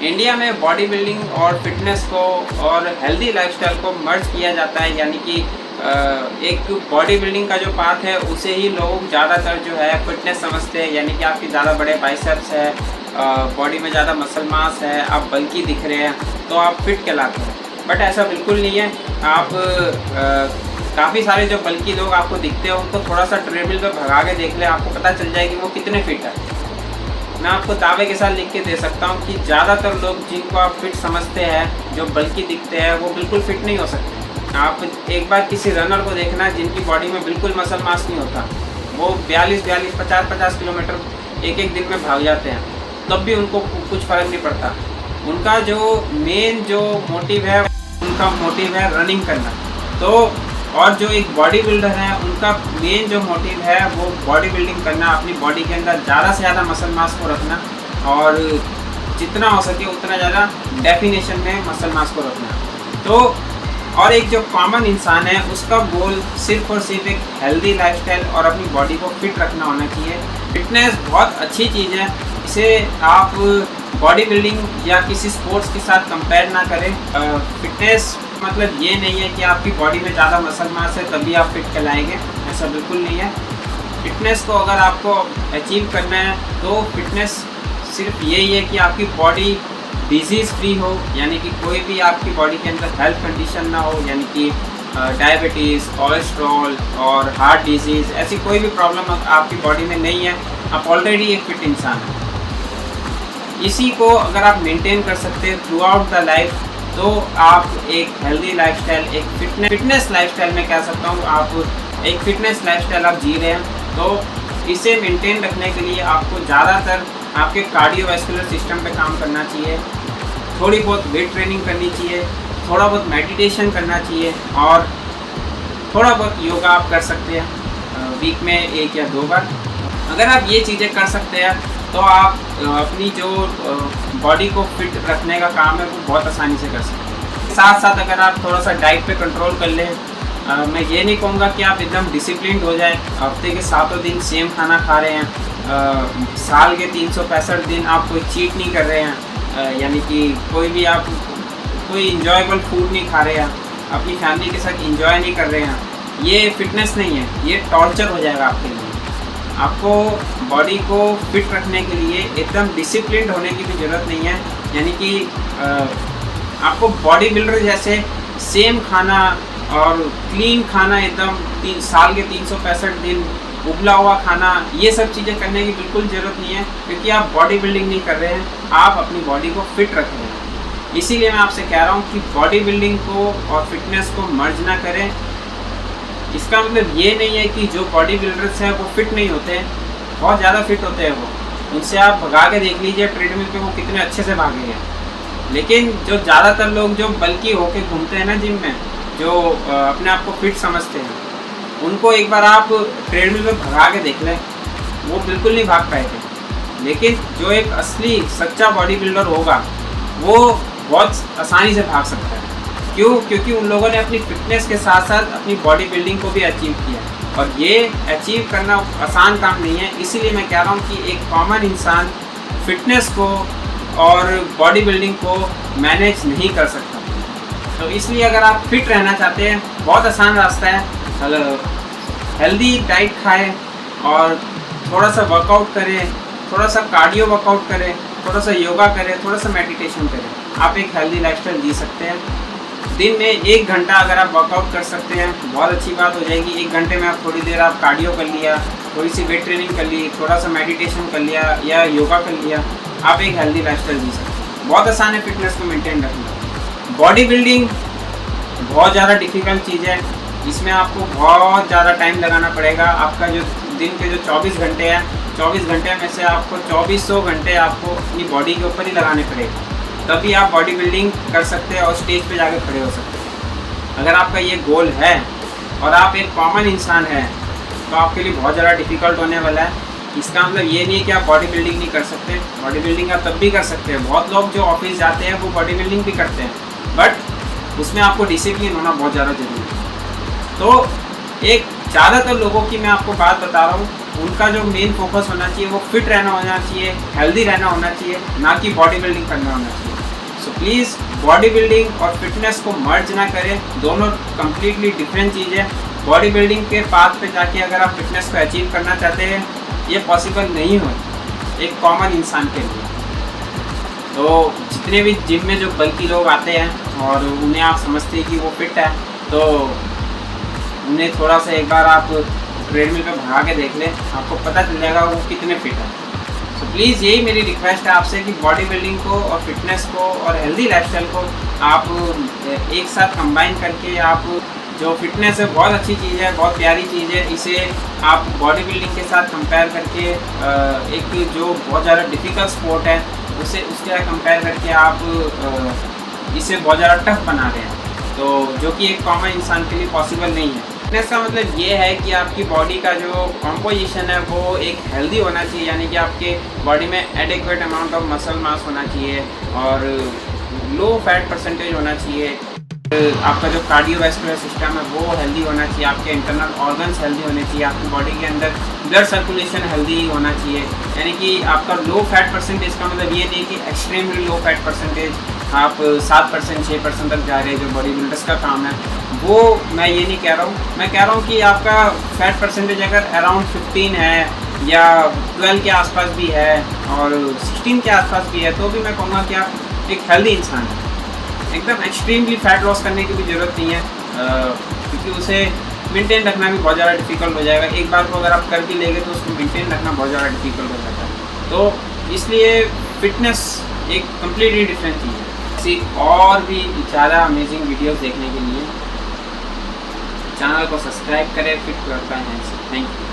India में body building और fitness को और हेल्दी लाइफस्टाइल को मर्ज किया जाता है, यानी कि एक बॉडी बिल्डिंग का जो पार्ट है उसे ही लोग ज़्यादातर जो है फिटनेस समझते हैं, यानी कि आपकी ज़्यादा बड़े बाइसेप्स है, बॉडी में ज़्यादा मसल मास है, आप बल्की दिख रहे हैं तो आप फिट कहलाते हैं। बट ऐसा बिल्कुल नहीं है। आप काफ़ी सारे जो बल्की लोग आपको दिखते हैं उनको थोड़ा सा ट्रेडमिल पे भगा के देख लें, आपको पता चल जाएगी वो कितने फिट है। मैं आपको दावे के साथ लिख के दे सकता हूँ कि ज़्यादातर लोग जिनको आप फिट समझते हैं, जो बल्की दिखते हैं, वो बिल्कुल फिट नहीं हो सकते। आप एक बार किसी रनर को देखना जिनकी बॉडी में बिल्कुल मसल मास नहीं होता, वो 42-42, 50-50 किलोमीटर एक दिन में भाग जाते हैं, तब भी उनको कुछ फ़र्क नहीं पड़ता। उनका जो मेन जो मोटिव है, उनका मोटिव है रनिंग करना। तो और जो एक बॉडी बिल्डर है उनका मेन जो मोटिव है वो बॉडी बिल्डिंग करना, अपनी बॉडी के अंदर ज़्यादा से ज़्यादा मसल मास को रखना और जितना हो सके उतना ज़्यादा डेफिनेशन में मसल मास को रखना। तो और एक जो कॉमन इंसान है उसका गोल सिर्फ और सिर्फ एक हेल्दी लाइफस्टाइल और अपनी बॉडी को फिट रखना होना चाहिए। फिटनेस बहुत अच्छी चीज़ है, इसे आप बॉडी बिल्डिंग या किसी स्पोर्ट्स के साथ कंपेयर ना करें। फिटनेस मतलब ये नहीं है कि आपकी बॉडी में ज़्यादा मसल मास है तभी आप फिट कहलाएंगे, ऐसा बिल्कुल नहीं है। फिटनेस को अगर आपको अचीव करना है तो फिटनेस सिर्फ यही है कि आपकी बॉडी डिजीज़ फ्री हो, यानी कि कोई भी आपकी बॉडी के अंदर हेल्थ कंडीशन ना हो, यानी कि डायबिटीज़, कोलेस्ट्रॉल और हार्ट डिजीज़, ऐसी कोई भी प्रॉब्लम आपकी बॉडी में नहीं है, आप ऑलरेडी एक फिट इंसान हैं। इसी को अगर आप मेंटेन कर सकते हैं थ्रू आउट द लाइफ तो आप एक हेल्दी लाइफस्टाइल, एक फिटनेस लाइफस्टाइल में कह सकता हूँ, आप एक फिटनेस लाइफस्टाइल आप जी रहे हैं। तो इसे मेंटेन रखने के लिए आपको ज़्यादातर आपके कार्डियोवैस्कुलर सिस्टम पे काम करना चाहिए, थोड़ी बहुत वेट ट्रेनिंग करनी चाहिए, थोड़ा बहुत मेडिटेशन करना चाहिए और थोड़ा बहुत योगा आप कर सकते हैं वीक में 1 या 2 बार। अगर आप ये चीज़ें कर सकते हैं तो आप अपनी जो बॉडी को फिट रखने का काम है वो बहुत आसानी से कर सकते हैं। साथ साथ अगर आप थोड़ा सा डाइट पे कंट्रोल कर लें, मैं ये नहीं कहूँगा कि आप एकदम डिसिप्लिन्ड हो जाए, हफ्ते के 7 दिन सेम खाना खा रहे हैं, साल के 365 दिन आप कोई चीट नहीं कर रहे हैं, यानी कि कोई इंजॉयबल फूड नहीं खा रहे हैं, अपनी फैमिली के साथ इंजॉय नहीं कर रहे हैं, ये फिटनेस नहीं है, ये टॉर्चर हो जाएगा आपके लिए। आपको बॉडी को फिट रखने के लिए एकदम डिसिप्लिन्ड होने की भी ज़रूरत नहीं है, यानी कि आपको बॉडी बिल्डर जैसे सेम खाना और क्लीन खाना, एकदम साल के 365 दिन उबला हुआ खाना, ये सब चीज़ें करने की बिल्कुल ज़रूरत नहीं है, क्योंकि आप बॉडी बिल्डिंग नहीं कर रहे हैं, आप अपनी बॉडी को फिट रख रहे हैं। इसीलिए मैं आपसे कह रहा हूँ कि बॉडी बिल्डिंग को और फिटनेस को मर्ज ना करें। इसका मतलब ये नहीं है कि जो बॉडी बिल्डर्स हैं वो फिट नहीं होते हैं, बहुत ज़्यादा फिट होते हैं वो। उनसे आप भगा के देख लीजिए ट्रेडमिल पे, वो कितने अच्छे से भागे हैं। लेकिन जो ज़्यादातर लोग जो बल्कि होके घूमते हैं ना जिम में, जो अपने आप को फिट समझते हैं, उनको एक बार आप ट्रेडमिल पे भगा के देख लें, वो बिल्कुल नहीं भाग पाएंगे। लेकिन जो एक असली सच्चा बॉडी बिल्डर होगा वो बहुत आसानी से भाग सकता है। क्यों? क्योंकि उन लोगों ने अपनी फिटनेस के साथ साथ अपनी बॉडी बिल्डिंग को भी अचीव किया, और ये अचीव करना आसान काम नहीं है। इसीलिए मैं कह रहा हूँ कि एक कॉमन इंसान फिटनेस को और बॉडी बिल्डिंग को मैनेज नहीं कर सकता। तो इसलिए अगर आप फिट रहना चाहते हैं, बहुत आसान रास्ता है, हेल्दी डाइट खाएं और थोड़ा सा वर्कआउट करें, थोड़ा सा कार्डियो वर्कआउट करें, थोड़ा सा योगा करें, थोड़ा सा मेडिटेशन करें, आप एक हेल्दी लाइफस्टाइल जी सकते हैं। दिन में 1 घंटा अगर आप वर्कआउट कर सकते हैं तो बहुत अच्छी बात हो जाएगी। 1 घंटे में आप थोड़ी देर आप कार्डियो कर लिया, थोड़ी सी वेट ट्रेनिंग कर ली, थोड़ा सा मेडिटेशन कर लिया या योगा कर लिया, आप एक हेल्दी लाइफस्टाइल जी सकते हैं। बहुत आसान है फिटनेस को मेंटेन रखना। बॉडी बिल्डिंग बहुत ज़्यादा डिफ़िकल्ट चीज़ है, इसमें आपको बहुत ज़्यादा टाइम लगाना पड़ेगा। आपका जो दिन के जो 24 घंटे हैं, 24 घंटे में से आपको 2400 घंटे आपको अपनी बॉडी के ऊपर ही लगाने पड़ेगा, तभी आप बॉडी बिल्डिंग कर सकते हैं और स्टेज पे जाकर खड़े हो सकते हैं। अगर आपका ये गोल है और आप एक कॉमन इंसान हैं तो आपके लिए बहुत ज़्यादा डिफ़िकल्ट होने वाला है। इसका मतलब ये नहीं है कि आप बॉडी बिल्डिंग नहीं कर सकते, बॉडी बिल्डिंग आप तब भी कर सकते हैं। बहुत लोग जो ऑफिस जाते हैं वो बॉडी बिल्डिंग भी करते हैं, बट उसमें आपको डिसिप्लिन होना बहुत ज़्यादा ज़रूरी है। तो एक ज़्यादातर लोगों की मैं आपको बात बता रहा हूँ, उनका जो मेन फोकस होना चाहिए वो फिट रहना होना चाहिए, हेल्दी रहना होना चाहिए, ना कि बॉडी बिल्डिंग करना होना चाहिए। सो प्लीज़ बॉडी बिल्डिंग और फिटनेस को मर्ज ना करें, दोनों कम्प्लीटली डिफरेंट चीज़ है। बॉडी बिल्डिंग के पाथ पे जाके अगर आप फिटनेस को अचीव करना चाहते हैं, ये पॉसिबल नहीं हो एक कॉमन इंसान के लिए। तो जितने भी जिम में जो बल्कि लोग आते हैं और उन्हें आप समझते हैं कि वो फिट है, तो उन्हें थोड़ा सा एक बार आप ट्रेडमिल पे भगा के देख लें, आपको पता चल जाएगा वो कितने फिट है। तो प्लीज़ यही मेरी रिक्वेस्ट है आपसे कि बॉडी बिल्डिंग को और फिटनेस को और हेल्दी लाइफस्टाइल को आप एक साथ कंबाइन करके, आप जो फिटनेस है बहुत अच्छी चीज़ है, बहुत प्यारी चीज़ है, इसे आप बॉडी बिल्डिंग के साथ कंपेयर करके एक जो बहुत ज़्यादा डिफ़िकल्ट स्पोर्ट है उसे उसके साथ कंपेयर करके आप इसे बहुत ज़्यादा टफ बना रहे हैं, तो जो कि एक कॉमन इंसान के लिए पॉसिबल नहीं है। फिटनेस का मतलब ये है कि आपकी बॉडी का जो कॉम्पोजिशन है वो एक हेल्दी होना चाहिए, यानी कि आपके बॉडी में adequate amount of muscle mass होना चाहिए और लो फैट परसेंटेज होना चाहिए। आपका जो कार्डियोवैस्कुलर सिस्टम है वो हेल्दी होना चाहिए, आपके इंटरनल ऑर्गन्स हेल्दी होने चाहिए, आपकी बॉडी के अंदर ब्लड सर्कुलेशन हेल्दी होना चाहिए। यानी कि आपका लो फैट परसेंटेज का मतलब ये नहीं कि एक्सट्रीमली लो फैट परसेंटेज आप 7% 6% तक जा रहे हैं, जो बॉडी बिल्डर्स का काम है, वो मैं ये नहीं कह रहा हूँ। मैं कह रहा हूँ कि आपका फैट परसेंटेज अगर अराउंड 15 है या 12 के आसपास भी है और 16 के आसपास भी है, तो भी मैं कहूँगा कि आप एक हेल्दी इंसान हैं। एकदम एक्सट्रीमली फैट लॉस करने की भी ज़रूरत नहीं है, क्योंकि उसे मेंटेन रखना भी बहुत ज़्यादा डिफ़िकल्ट हो जाएगा। एक बार को अगर आप कर भी लेंगे तो उसको मेंटेन रखना बहुत ज़्यादा डिफ़िकल्ट हो जाता है। तो इसलिए फिटनेस एक कम्प्लीटली डिफरेंट चीज़ है। ऐसी और भी ज़्यादा अमेजिंग वीडियोस देखने के लिए चैनल को सब्सक्राइब करें, फिट करता है। Thank you.